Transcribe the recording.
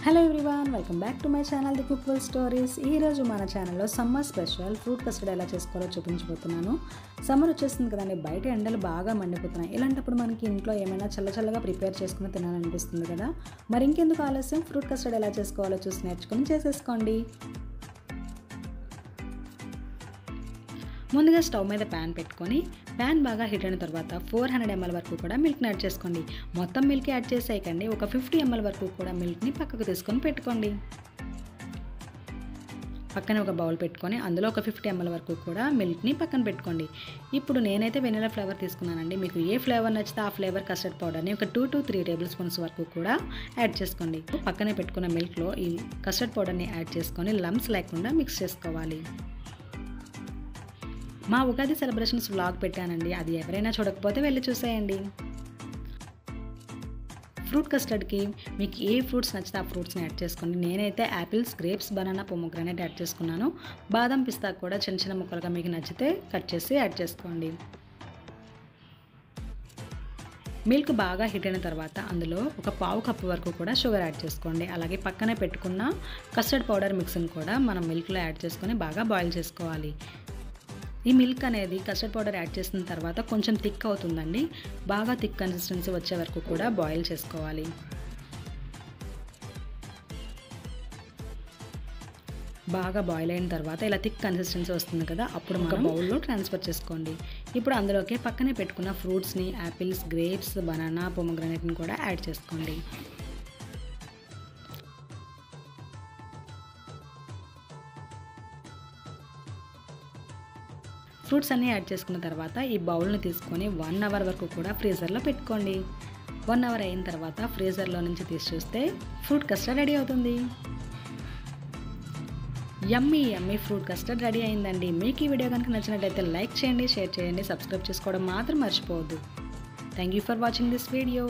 Hello everyone, welcome back to my channel the cookwell stories. ఈరోజు మన ఛానల్లో summer special fruit custard ఎలా చేసుకోవాలో చూపించబోతున్నాను. సమ్మర్ వచ్చేస్తుంది కదండి, బయట ఎండలు బాగా మండిపోతున్నాయి. ఇలాంటప్పుడు మనకి ఇంట్లో ఏమైనా చల్లచల్లగా ప్రిపేర్ చేసుకుని తినాలనిపిస్తుంది కదా. మరి ఇంకెందుకు ఆలస్యం, ఫ్రూట్ కస్టర్డ్ ఎలా చేసుకోవాలో చూసి నేర్చుకుని చేసేసుకోండి. ముందుగా స్టవ్ మీద ప్యాన్ పెట్టుకొని ప్యాన్ బాగా హీట్ అయిన తర్వాత 400 ml వరకు కూడా మిల్క్ని యాడ్ చేసుకోండి. మొత్తం మిల్క్ యాడ్ చేసేయకండి, ఒక 50 ml వరకు కూడా మిల్క్ని పక్కకు తీసుకొని పెట్టుకోండి. పక్కన ఒక బౌల్ పెట్టుకొని అందులో ఒక 50 ml వరకు కూడా మిల్క్ని పక్కన పెట్టుకోండి. ఇప్పుడు నేనైతే వెనిలా ఫ్లేవర్ తీసుకున్నానండి. మీకు ఏ ఫ్లేవర్ నచ్చితే ఆ ఫ్లేవర్ కస్టర్డ్ పౌడర్ని ఒక 2 to 3 టేబుల్ స్పూన్స్ వరకు కూడా యాడ్ చేసుకోండి. పక్కనే పెట్టుకున్న మిల్క్లో ఈ కస్టర్డ్ పౌడర్ని యాడ్ చేసుకొని లంప్స్ లేకుండా మిక్స్ చేసుకోవాలి. మా ఉగాది సెలబ్రేషన్స్ వ్లాగ్ పెట్టానండి, అది ఎవరైనా చూడకపోతే వెళ్ళి చూసేయండి. ఫ్రూట్ కస్టర్డ్కి మీకు ఏ ఫ్రూట్స్ నచ్చితే ఆ ఫ్రూట్స్ని యాడ్ చేసుకోండి. నేనైతే apples, grapes, banana, pomegranate add చేసుకున్నాను. బాదం, పిస్తా కూడా చిన్న చిన్న ముక్కలుగా మీకు నచ్చితే కట్ చేసి యాడ్ చేసుకోండి. మిల్క్ బాగా హీట్ అయిన తర్వాత అందులో ఒక పావు కప్పు వరకు కూడా షుగర్ యాడ్ చేసుకోండి. అలాగే పక్కనే పెట్టుకున్న కస్టర్డ్ పౌడర్ మిక్స్ని కూడా మనం మిల్క్లో యాడ్ చేసుకొని బాగా బాయిల్ చేసుకోవాలి. ఈ మిల్క్ అనేది కస్టర్డ్ పౌడర్ యాడ్ చేసిన తర్వాత కొంచెం థిక్ అవుతుందండి. బాగా థిక్ కన్సిస్టెన్సీ వచ్చే వరకు కూడా బాయిల్ చేసుకోవాలి. బాగా బాయిల్ అయిన తర్వాత ఇలా థిక్ కన్సిస్టెన్సీ వస్తుంది కదా, అప్పుడు ఒక బౌల్లో ట్రాన్స్ఫర్ చేసుకోండి. ఇప్పుడు అందులోకి పక్కనే పెట్టుకున్న ఫ్రూట్స్ని యాపిల్స్, గ్రేప్స్, బనానా, పొమోగ్రానైట్ని కూడా యాడ్ చేసుకోండి. ఫ్రూట్స్ అన్నీ యాడ్ చేసుకున్న తర్వాత ఈ బౌల్ని తీసుకొని 1 అవర్ వరకు కూడా ఫ్రీజర్లో పెట్టుకోండి. 1 అవర్ అయిన తర్వాత ఫ్రీజర్లో నుంచి తీసి చూస్తే ఫ్రూట్ కస్టర్డ్ రెడీ అవుతుంది. యమ్మీ యమ్మీ ఫ్రూట్ కస్టర్డ్ రెడీ అయిందండి. మీకు ఈ వీడియో కనుక నచ్చినట్లయితే లైక్ చేయండి, షేర్ చేయండి, సబ్స్క్రైబ్ చేసుకోవడం మాత్రం మర్చిపోవద్దు. Thank you for watching this video.